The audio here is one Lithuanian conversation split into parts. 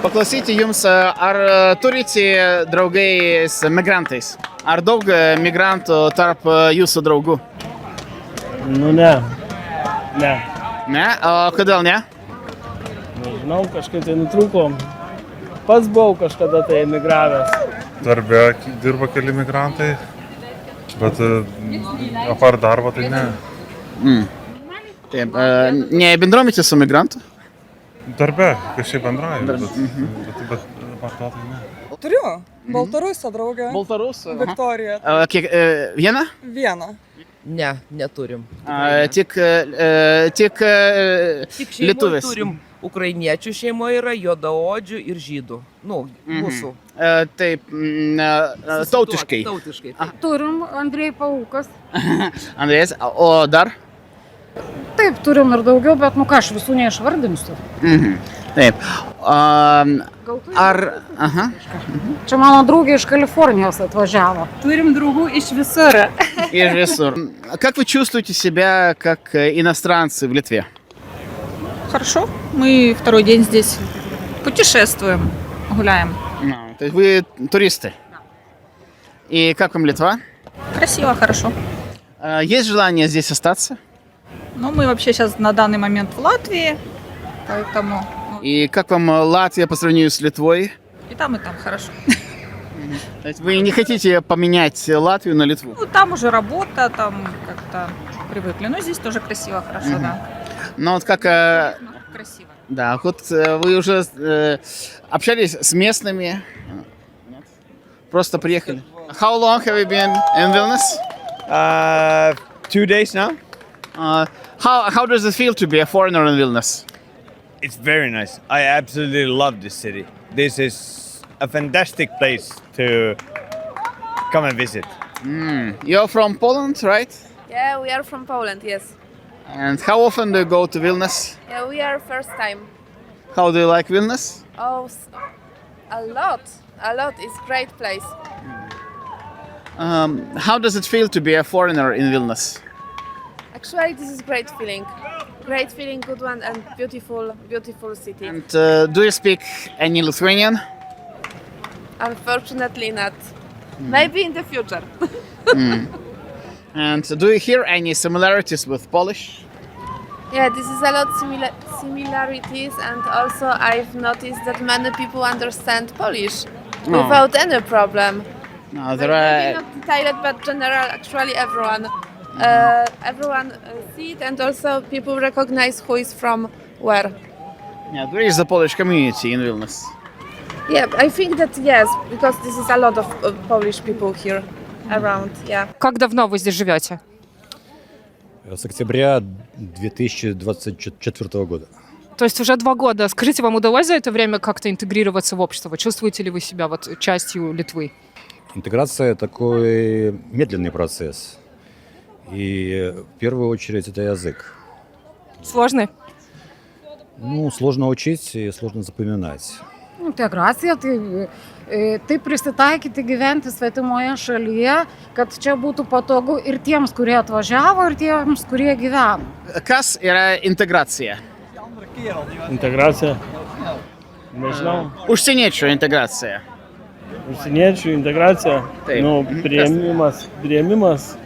paklausyti jums, ar turite draugais migrantais? Ar daug migrantų tarp jūsų draugų? Nu ne. Ne. Ne? O kodėl ne? Nežinau, kažkaip tai nutrūko. Pats buvau kažkada tai emigravęs. Darbe dirba keli migrantai, bet apart darbo tai ne. Taip, nebendruomite su migrantu? Darbe kažkaip bendrauju, bet apart to tai ne. Turiu Baltarusio draugę. Baltarusų? Viktorija. Kiek, vieną? Vieną. Ne, neturim. Tik Tik šeimoje lietuvis? turim ukrainiečių šeimoje yra juodaodžių ir žydų. Nu, mūsų. Taip, tautiškai. Tautiškai. Turim Andrei Paukas. Andrės, o dar? Taip, turim ir daugiau, bet nu ką, aš visų neišvardinsiu. Taip. Ar... Aha. Čia mano draugė iš Калифорнии отвожала. Турим другу из Висора. Из Висор. Как вы чувствуете себя как иностранцы в Литве? Хорошо. Мы второй день здесь путешествуем, гуляем. То есть вы туристы? И как вам Литва? Красиво, хорошо. Есть желание здесь остаться? Но мы вообще сейчас на данный момент в Латвии, поэтому И как вам Латвия по сравнению с Литвой? и там хорошо. То есть вы не хотите поменять Латвию на Литву? Ну, там уже работа, там как-то привыкли. Но здесь тоже красиво, хорошо, да. Но вот как... Ну, красиво. Да, вот вы уже общались с местными? Нет? Просто приехали? How long have you been in Vilnius? 2 days now. How does it feel to be a foreigner in Vilnius? It's very nice. I absolutely love this city. This is a fantastic place to come and visit. You're from Poland, right? Yeah, we are from Poland, yes. And how often do you go to Vilnius? Yeah, we are first time. How do you like Vilnius? Oh, a lot. A lot. It's great place. How does it feel to be a foreigner in Vilnius? Actually, this is great feeling. Great feeling, good one, and beautiful, beautiful city. And do you speak any Lithuanian? Unfortunately not. Maybe in the future. And do you hear any similarities with Polish? Yeah, this is a lot similarities, and also I've noticed that many people understand Polish without any problem. No, Maybe not detailed, but general, actually everyone. Everyone see it, and also people recognize who is from where. Yeah, there is a Polish community in Vilnius. Yeah, I think that yes, because this is a lot of Polish people here around. Yeah. Как давно вы здесь живете? С октября 2024 года. То есть уже 2 года. Скажите, вам удалось за это время как-то интегрироваться в общество? Чувствуете ли вы себя вот частью Литвы? Интеграция – такой медленный процесс. И в первую очередь это язык. Сложный? Ну, сложно учить и сложно запоминать. Integracija, tai prisitaikyti gyventi svetimoje šalyje, kad čia būtų patogu ir tiems, kurie atvažiavo, ir tiems, kurie gyvena. Kas yra integracija? Integracija. Nežinau. Užsieniečių integracija. Užsieniečių integracija. Taip. Nu, priėmimas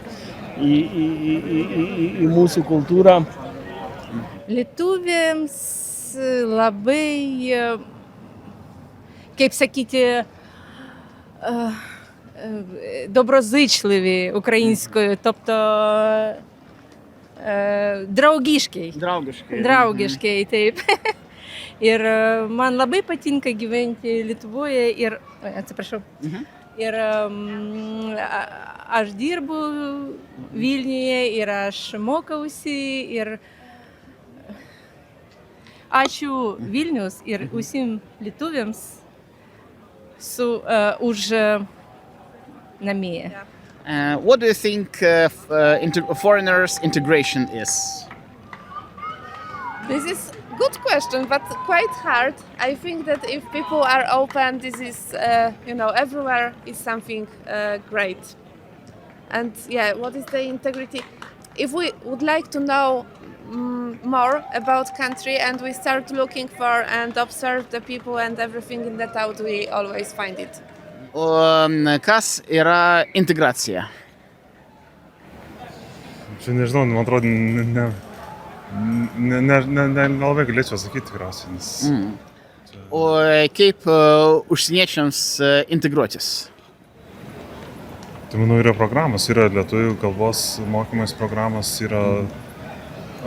į mūsų kultūrą. Lietuviams labai, kaip sakyti, доброзичливі українською, тобто draugiškai. Draugiškai, taip. Ir man labai patinka gyventi Lietuvoje ir, atsiprašau, ir aš dirbu Vilniuje ir aš mokausi ir ačiū Vilnius ir visiems lietuviams už namie. What do you think foreigners' integration is? This is good question, but quite hard. I think that if people are open, this is, everywhere is something great. And yeah, what is the integrity? If we would like to know more about country, and we start looking for and observe the people and everything in the town. We always find it. O kas yra integracija? Čia nežinau, man atrodo, nelabai galėčiau sakyti tikriausiai, nes O kaip užsieniečiams integruotis? tai manau yra programos, yra lietuvių kalbos mokymais programos, yra,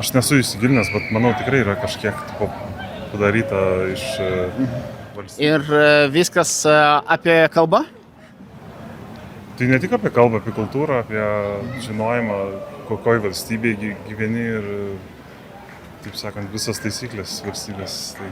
aš nesu įsigilinęs, bet manau tikrai yra kažkiek padaryta iš valstybės. Ir viskas apie kalbą? Tai ne tik apie kalbą, apie kultūrą, apie žinojimą, kokioj valstybėje gyveni ir, taip sakant, visas taisyklės valstybės. Tai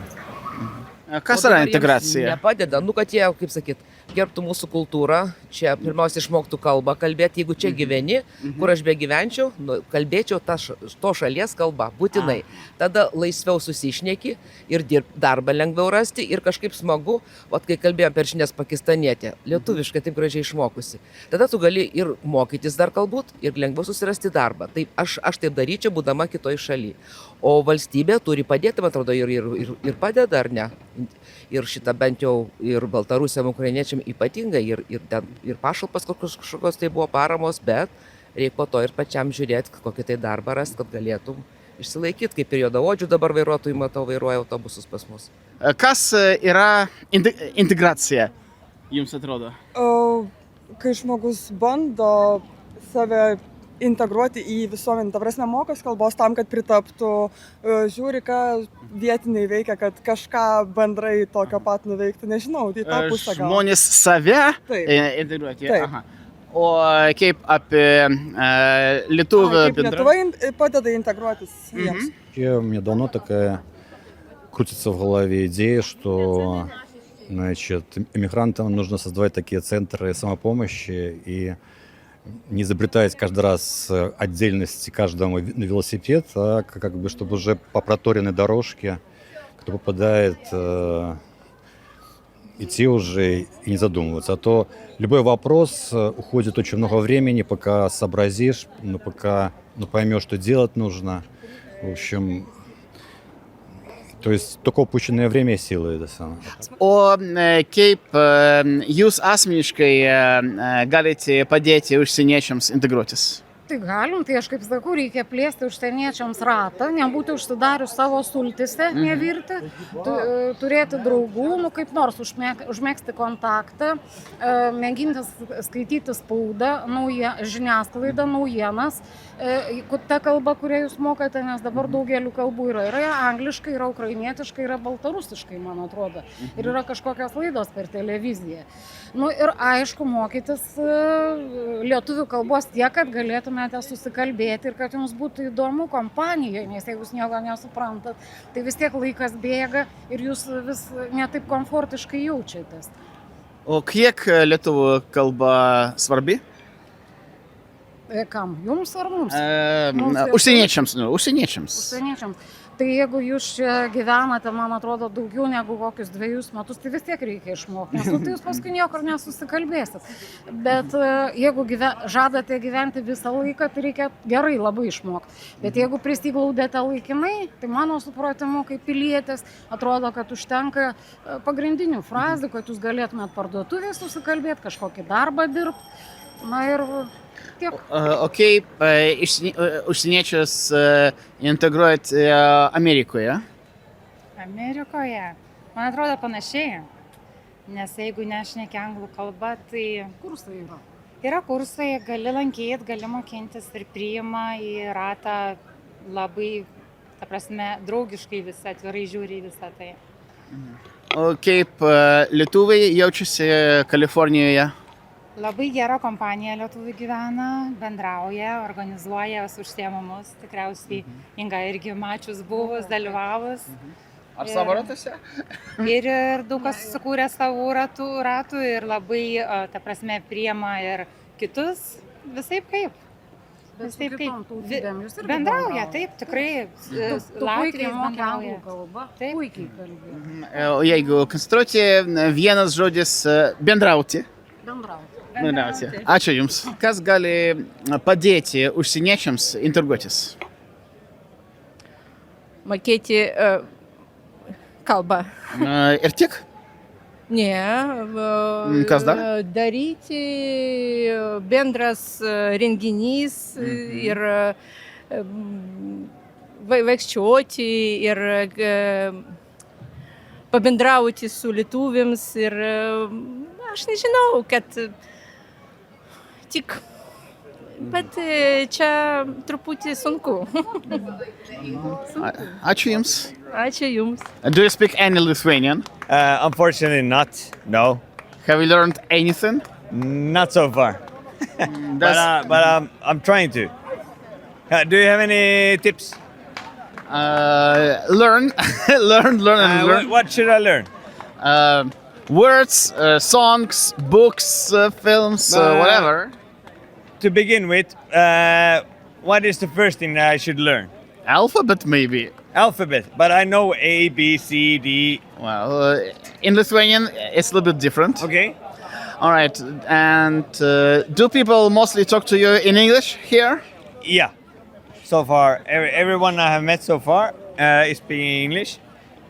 Kas O yra dabar jiems integracija? Nepadeda, nu kad jie, kaip sakyt, gerbtų mūsų kultūrą, čia pirmiausia išmoktų kalbą kalbėti, jeigu čia gyveni, kur aš begyvenčiau, nu, kalbėčiau to šalies kalbą, būtinai. Tada laisviau susišneki ir darbą lengviau rasti ir kažkaip smagu, o kai kalbėjom per žinias pakistanietė, lietuviškai taip gražiai išmokusi. Tada tu gali ir mokytis dar galbūt ir lengviau susirasti darbą. Taip, aš taip daryčiau, būdama kitoj šaly. O valstybė turi padėti, man atrodo, ir padeda, ar ne? Ir šitą bent jau ir baltarusiam, ukrainiečiam ypatingai, ir pašalpas kažkokios tai buvo paramos, bet reikia po to ir pačiam žiūrėti, kokį tai darbą rasti, kad galėtum išsilaikyti, kaip ir juodaodžių dabar vairuotojų, matau, vairuoja autobusus pas mus. Kas yra integracija, jums atrodo? Kai žmogus bando save integruoti į visuomenę, ta prasme, mokosi kalbos tam, kad pritaptų, žiūri, ką vietiniai veikia, kad kažką bendrai tokio pat nuveikti, nežinau, tai tą pusę gal. Žmonės save Taip. integruoti? Taip. Aha. O kaip apie lietuvių Kaip Lietuva padeda integruotis jiems. Вообще, у меня давно такая крутится в голове идея, что, значит, иммигрантам нужно создавать такие центры самопомощи и не изобретать каждый раз отдельности каждому на велосипед, а как бы чтобы уже по проторенной дорожке, кто попадает, идти уже и не задумываться. А то любой вопрос уходит очень много времени, пока сообразишь, пока поймешь, что делать нужно. В общем, то есть только упущенное время и силы это самое. O kaip jūs asmeniškai galite padėti užsieniečiams integruotis? Tai galim, tai aš kaip sakau, reikia plėsti užsieniečiams ratą, nebūti užsidarius savo sultise, nevirti, turėti draugų, kaip nors užmėgsti kontaktą, mėginti skaityti spaudą, žiniasklaidą, naujienas, ta kalba, kurią jūs mokate, nes dabar daugelių kalbų yra angliškai, yra ukrainietiškai, yra baltarusiškai, man atrodo, ir yra kažkokios laidos per televiziją. Ir aišku, mokytis lietuvių kalbos tiek, kad galėtumėte susikalbėti ir kad jums būtų įdomu kompanijoje, nes jeigu jūs nieko nesuprantat, tai vis tiek laikas bėga ir jūs vis netaip komfortiškai jaučiatės. O kiek lietuvių kalba svarbi? Kam? Jums ar mums? Užsieniečiams. Užsieniečiams. Tai jeigu jūs čia gyvenate, man atrodo, daugiau negu kokius 2 metus, tai vis tiek reikia išmokti, nes tai jūs paskui niekur nesusikalbėsit. Bet jeigu žadate gyventi visą laiką, tai reikia gerai labai išmokti. Bet jeigu prisiglaudėte laikinai, tai mano supratimu, kaip pilietės, atrodo, kad užtenka pagrindinių frazių, kad jūs galėtumėt parduotuvėje susikalbėti, kažkokį darbą dirbti. Na ir tiek. O kaip užsieniečius integruoti Amerikoje? Amerikoje, man atrodo, panašiai. Nes jeigu nešneki anglų kalbą, tai kursai yra. Yra kursai, gali lankyti, gali mokintis ir priima į ratą labai, ta prasme, draugiškai visą, atvirai žiūri į visą tai. O kaip lietuviai jaučiasi Kalifornijoje? Labai gera kompanija lietuvių gyvena, bendrauja, organizuoja užsiėmimus, tikriausiai Inga irgi mačius buvus, dalyvavus. Ar savo ratuose? Ir daug kas sukūrė savo ratų ir labai, ta prasme, priima ir kitus, visaip kaip. Visaip kaip. Bendrauja, taip, tikrai. Puikiai moka anglų kalbą. Puikiai kalbė. O jeigu konstruoti vienas žodis bendrauti? Bendrauti. Ačiū Jums. Kas gali padėti užsieniečiams integruotis? mokėti kalbą. Ir tik? Ne. Kas dar? Daryti bendras renginys ir vaikščioti ir pabendrauti su lietuviams ir aš nežinau, kad tik, bet čia truputį sunku. Ačiū Jums. Ačiū Jums. Do you speak any Lithuanian? Unfortunately not, no. Have you learned anything? Not so far. But I'm trying to. Do you have any tips? Learn, learn. What should I learn? Words, songs, books, films, whatever. To begin with, what is the first thing that I should learn? Alphabet, maybe. Alphabet, but I know A, B, C, D. Well, in Lithuanian, it's a little bit different. Okay. All right. And do people mostly talk to you in English here? Yeah. So far, everyone I have met so far is speaking English.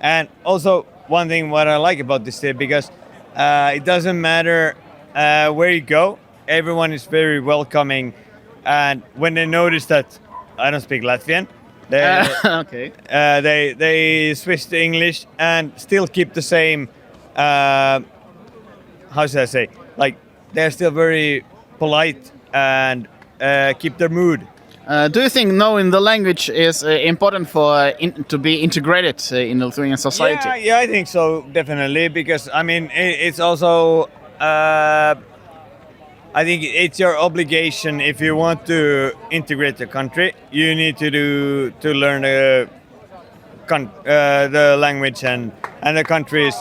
And also, one thing what I like about this city, because it doesn't matter where you go, everyone is very welcoming. And when they notice that I don't speak Latvian, Okay. they switch to English and still keep the same, how should I say, like they're still very polite and keep their mood. Do you think knowing the language is important for to be integrated in the Lithuanian society? Yeah, I think so, definitely, because I mean, it's also, I think it's your obligation if you want to integrate the country. You need to learn the language and the country's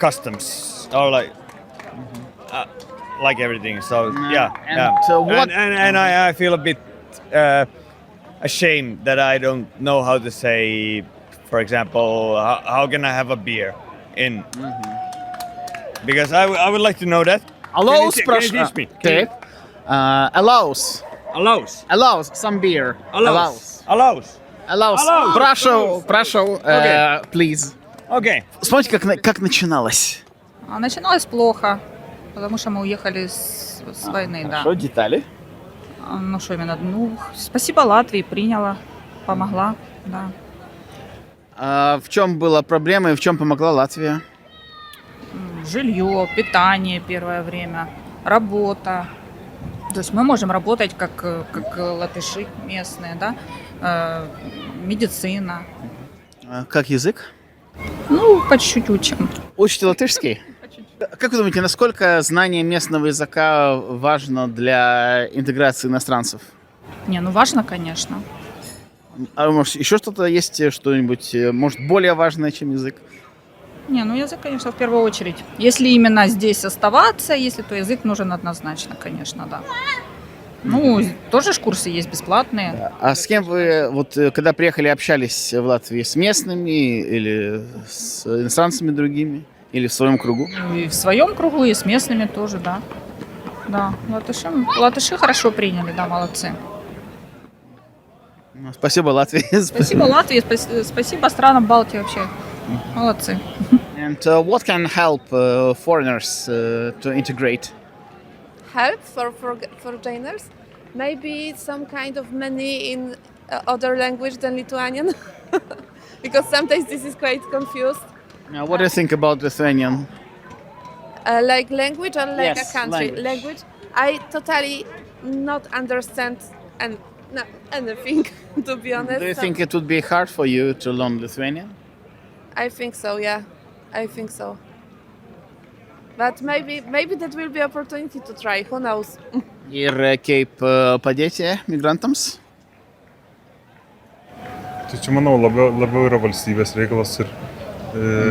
customs, or like everything. So and I feel a bit ashamed that I don't know how to say, for example, how can I have a beer in? Because I would like to know that. Allows, Can you teach me? Taip. Allows. Allows. Some beer. Allows. Прошу, please. Okay. Вспомните, как начиналось. Начиналось плохо, потому что мы уехали с войны, да. Что, детали? Ну что именно? Ну, спасибо Латвии, приняла, помогла, да. А в чем была проблема и в чем помогла Латвия? Жилье, питание первое время, работа. То есть мы можем работать как латыши местные, да. Медицина. Как язык? Ну, по чуть-чуть учим. Учите латышский? Как вы думаете, насколько знание местного языка важно для интеграции иностранцев? Не, ну важно, конечно. А может, еще что-то есть, что-нибудь, может, более важное, чем язык? Не, ну язык, конечно, в первую очередь. Если именно здесь оставаться, если то язык нужен однозначно, конечно, да. Ну, тоже ж курсы есть бесплатные. А с кем вы, вот когда приехали, общались в Латвии? С местными или с иностранцами другими? Или в своем кругу? И в своем кругу, и с местными тоже, да. Да, латыши хорошо приняли, да, молодцы. Спасибо Латвии. Спасибо Латвии, спасибо странам Балтии вообще. Молодцы. And what can help foreigners to integrate? Help for foreigners? Maybe some kind of money in other language than Lithuanian, because sometimes this is quite confused. What do you think about Lithuanian? Like language or like Yes, a country? language. I totally not understand anything, to be honest. Do you think it would be hard for you to learn Lithuanian? I think so, yeah. I think so. But maybe that will be opportunity to try. Who knows? Ir kaip padėti migrantams? Tai čia, manau, labiau yra valstybės reikalas ir...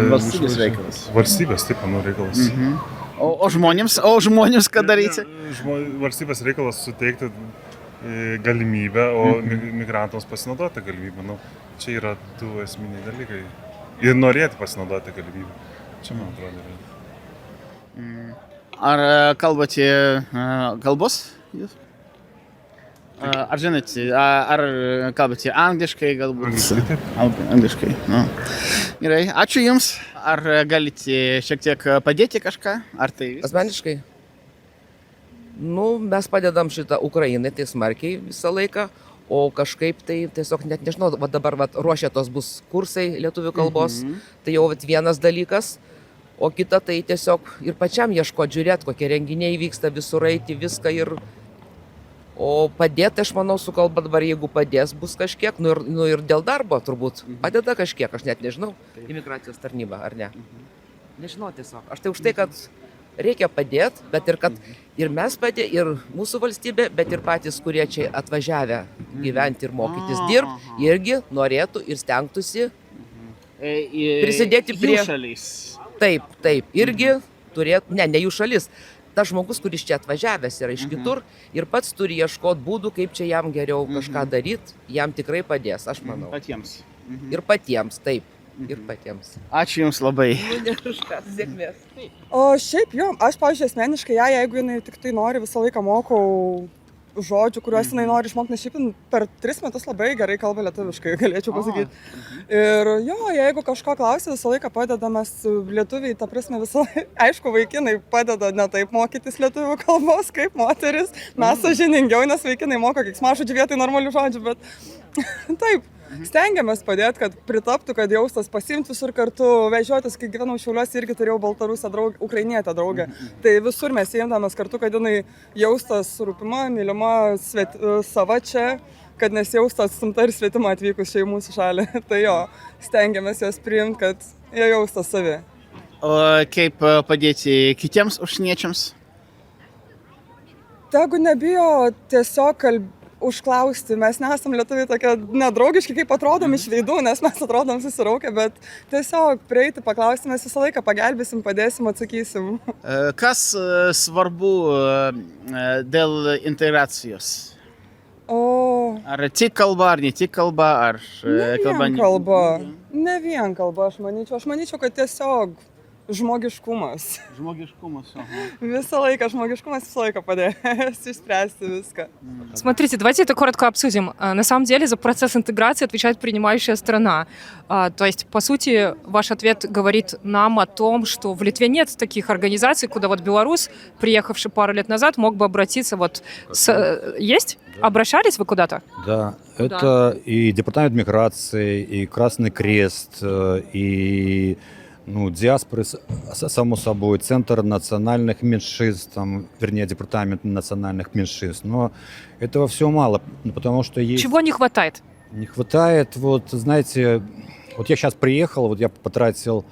Valstybės reikalas. Valstybės, taip, manau, reikalas. O žmonėms ką daryti? Valstybės reikalas suteikti galimybę, o migrantams pasinaudoti galimybę. Manau, čia yra du esminiai dalykai. Ir norėti pasinaudoti galimybę. Čia, man atrodo, yra. Ar kalbate kalbos? Ar žinote, ar kalbate angliškai galbūt? Angliškai. Nu. Gerai, ačiū Jums. Ar galite šiek tiek padėti kažką? Ar tai viskas? Asmeniškai? Nu, mes padedam šitą Ukrainai, tai smarkiai visą laiką, o kažkaip tai tiesiog net nežinau, va dabar va, ruošia tos bus kursai lietuvių kalbos, tai jau vat vienas dalykas, o kita tai tiesiog ir pačiam ieškoti, žiūrėti, kokie renginiai vyksta, visur eiti, viską ir... O padėti, aš manau, su kalba dabar, jeigu padės, bus kažkiek, nu ir dėl darbo turbūt padeda kažkiek, aš net nežinau, imigracijos tarnyba, ar ne. Nežinau tiesiog. Aš tai už tai, kad reikia padėti, bet ir kad ir mes padė, ir mūsų valstybė, bet ir patys, kurie čia atvažiavę gyventi ir mokytis dirbti, irgi norėtų ir stengtųsi prisidėti prie... Jų šalis. Taip, irgi turėtų, ne jų šalis. Tas žmogus, kuris čia atvažiavęs yra iš kitur ir pats turi ieškoti būdų, kaip čia jam geriau kažką daryti, jam tikrai padės, aš manau. Patiems. Ir patiems, taip. Ir patiems. Ačiū Jums labai. Nu, ne kažkas, sėkmės. O šiaip jo, aš, pavyzdžiui, asmeniškai ją, jeigu jinai tik tai nori, visą laiką mokau žodžių, kuriuos jinai nori išmokti, nes šiaip per 3 metus labai gerai kalba lietuviškai, galėčiau pasakyti. Ir jo, jeigu kažko klausia, visą laiką padeda, mes lietuviai, ta prasme, visą laiką, aišku, vaikinai padeda ne taip mokytis lietuvių kalbos kaip moteris, mes sąžiningiau, nes vaikinai moka keiksmažodžių vietoj normalių žodžių, bet taip. Stengiamės padėti, kad pritaptų, kad jaustas pasimti visur kartu, vežiotis, kai gyvenau Šiauliuose, irgi turėjau baltarusę draugę, ukrainietę draugę. Tai visur mes įimdamės kartu, kad jinai jaustas rūpima, mylima, sava čia, kad nesijaustas stumta ir svetima atvykus čia į mūsų šalį. Tai jo, stengiamės juos priimti, kad jie jaustas savi. O kaip padėti kitiems užsieniečiams? Tegu nebijo tiesiog užklausti, mes nesam lietuviai tokie nedraugiški, kaip atrodom iš veidų, nes mes atrodom susiraukę, bet tiesiog prieiti, paklausti, mes visą laiką pagelbėsim, padėsim, atsakysim. Kas svarbu dėl integracijos? Ar tik kalba, ar ne tik kalba, ar kalba? Ne vien kalba, aš manyčiau, kad tiesiog žmogiškumas. Žmogiškumas, aha. Visą laiką žmogišкумас visą laiką padės išspręsti viską. Смотрите, давайте это коротко обсудим. На самом деле за процесс интеграции отвечает принимающая страна. То есть, по сути, ваш ответ говорит нам о том, что в Литве нет таких организаций, куда вот белорус, приехавший пару лет назад, мог бы обратиться. Вот есть? Обращались вы куда-то? Да, это и Департамент миграции, и Красный Крест, и диаспоры, само собой, Центр национальных меньшинств, вернее, Департамент национальных меньшинств. Но этого все мало, потому что есть... Чего не хватает? Не хватает, знаете, я сейчас приехал, я потратил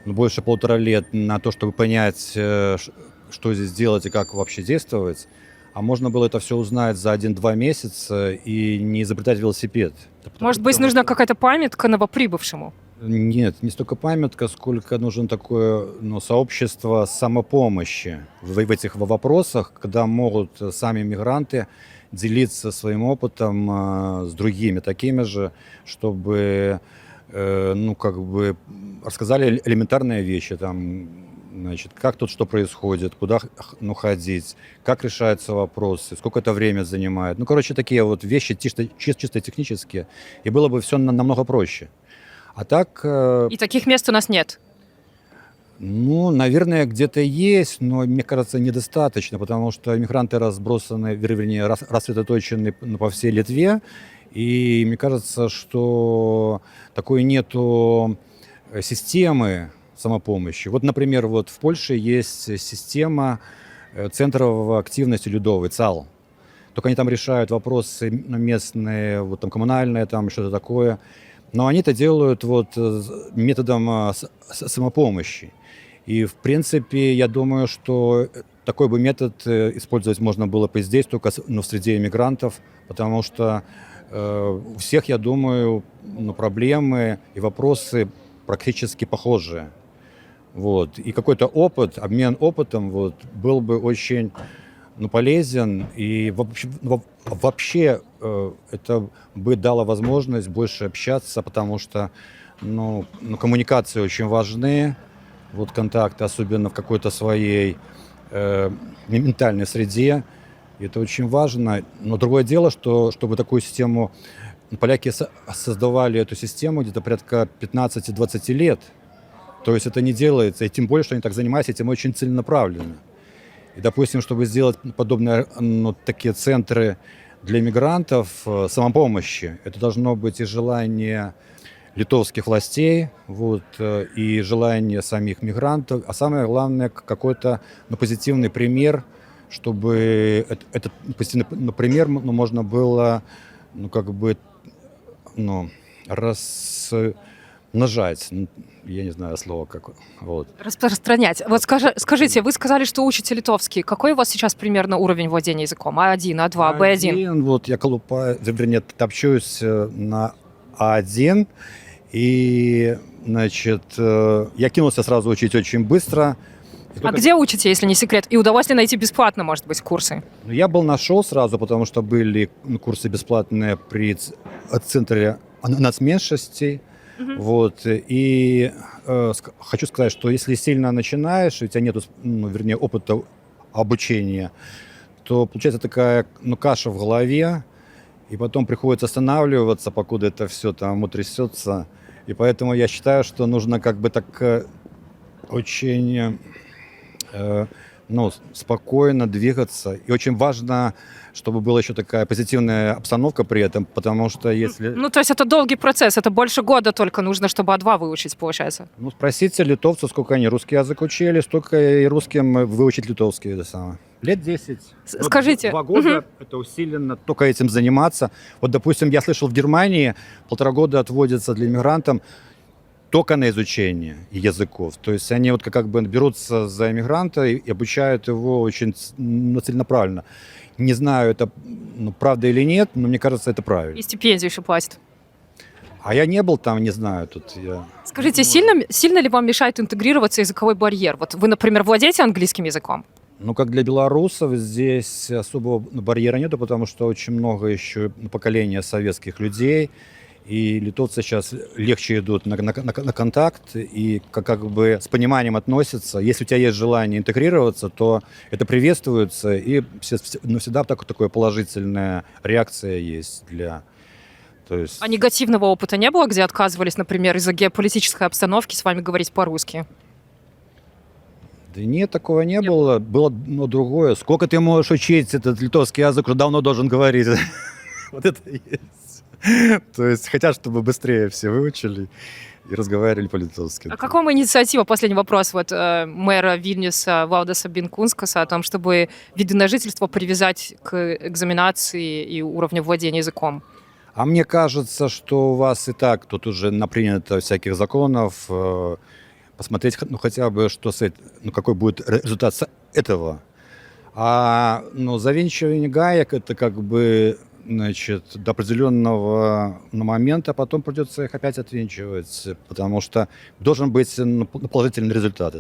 больше 1,5 лет на то, чтобы понять, что здесь делать и как вообще действовать. А можно было это все узнать за 1-2 месяца и не изобретать велосипед. Может быть, нужна какая-то памятка новоприбывшему? Нет, не столько памятка, сколько нужно такое сообщество самопомощи в этих вопросах, когда могут сами мигранты делиться своим опытом с другими такими же, чтобы рассказали элементарные вещи, как тут что происходит, куда ходить, как решаются вопросы, сколько это время занимает. Такие вещи чисто технические, и было бы все намного проще. А так... И таких мест у нас нет? Наверное, где-то есть, но, мне кажется, недостаточно, потому что мигранты разбросаны, вернее, рассредоточены по всей Литве, и мне кажется, что такой нету системы самопомощи. Например, в Польше есть система центров активности людовой, ЦАЛ. Только они там решают вопросы местные, коммунальные, что-то такое. Но они это делают методом самопомощи. И, в принципе, я думаю, что такой бы метод использовать можно было бы здесь, только в среде иммигрантов, потому что у всех, я думаю, проблемы и вопросы практически похожие. И какой-то опыт, обмен опытом был бы очень полезен, и вообще это бы дало возможность больше общаться, потому что коммуникации очень важны, контакты, особенно в какой-то своей ментальной среде. И это очень важно. Но другое дело, что чтобы такую систему... Поляки создавали эту систему где-то порядка 15-20 лет. То есть это не делается, и тем более, что они так занимаются этим очень целенаправленно. И, допустим, чтобы сделать подобные такие центры для мигрантов самопомощи, это должно быть и желание литовских властей, вот, и желание самих мигрантов, а самое главное, какой-то позитивный пример, чтобы этот позитивный пример можно было размножать. Я не знаю слова как. Вот. Распространять. Вот скажите, вы сказали, что учите литовский. Какой у вас сейчас примерно уровень владения языком? А1, А2, Б1? Вот я вернее, топчусь на А1. И, значит, я кинулся сразу учить очень быстро. Где учите, если не секрет? И удалось ли найти бесплатно, может быть, курсы? Я нашел сразу, потому что были курсы бесплатные при центре нацменьшостей. Вот. И хочу сказать, что если сильно начинаешь, и у тебя нет, вернее, опыта обучения, то получается такая каша в голове, и потом приходится останавливаться, покуда это все там утрясется. И поэтому я считаю, что нужно очень спокойно двигаться. И очень важно, чтобы была еще такая позитивная обстановка при этом, потому что если... То есть это долгий процесс, это больше года только нужно, чтобы А2 выучить, получается? Спросите литовцев, сколько они русский язык учили, столько и русским выучить литовский. Это самое. Лет 10. Скажите. 2 года это усиленно только этим заниматься. Вот, допустим, я слышал, в Германии 1,5 года отводится для иммигрантов только на изучение языков. То есть они берутся за иммигранта и обучают его очень целенаправленно. Не знаю, это правда или нет, но мне кажется, это правильно. И стипендию еще платят. А я не был там, не знаю. Скажите, сильно ли вам мешает интегрироваться языковой барьер? Вот вы, например, владеете английским языком? Как для белорусов здесь особого барьера нету, потому что очень много еще поколения советских людей. И литовцы сейчас легче идут на контакт и с пониманием относятся. Если у тебя есть желание интегрироваться, то это приветствуется, и всегда такая положительная реакция есть А негативного опыта не было, где отказывались, например, из-за геополитической обстановки с вами говорить по-русски? Да нет, такого не было. Было другое. Сколько ты можешь учить этот литовский язык, уже давно должен говорить. Вот это и есть. То есть хотят, чтобы быстрее все выучили и разговаривали по-литовски. А как вам инициатива, последний вопрос, мэра Вильнюса Валдаса Бенкунскаса о том, чтобы виды на жительство привязать к экзаменации и уровню владения языком? А мне кажется, что у вас и так тут уже напринято всяких законов, посмотреть хотя бы, какой будет результат этого. А завинчивание гаек это до определенного момента, потом придется их опять отвинчивать, потому что должен быть положительный результат.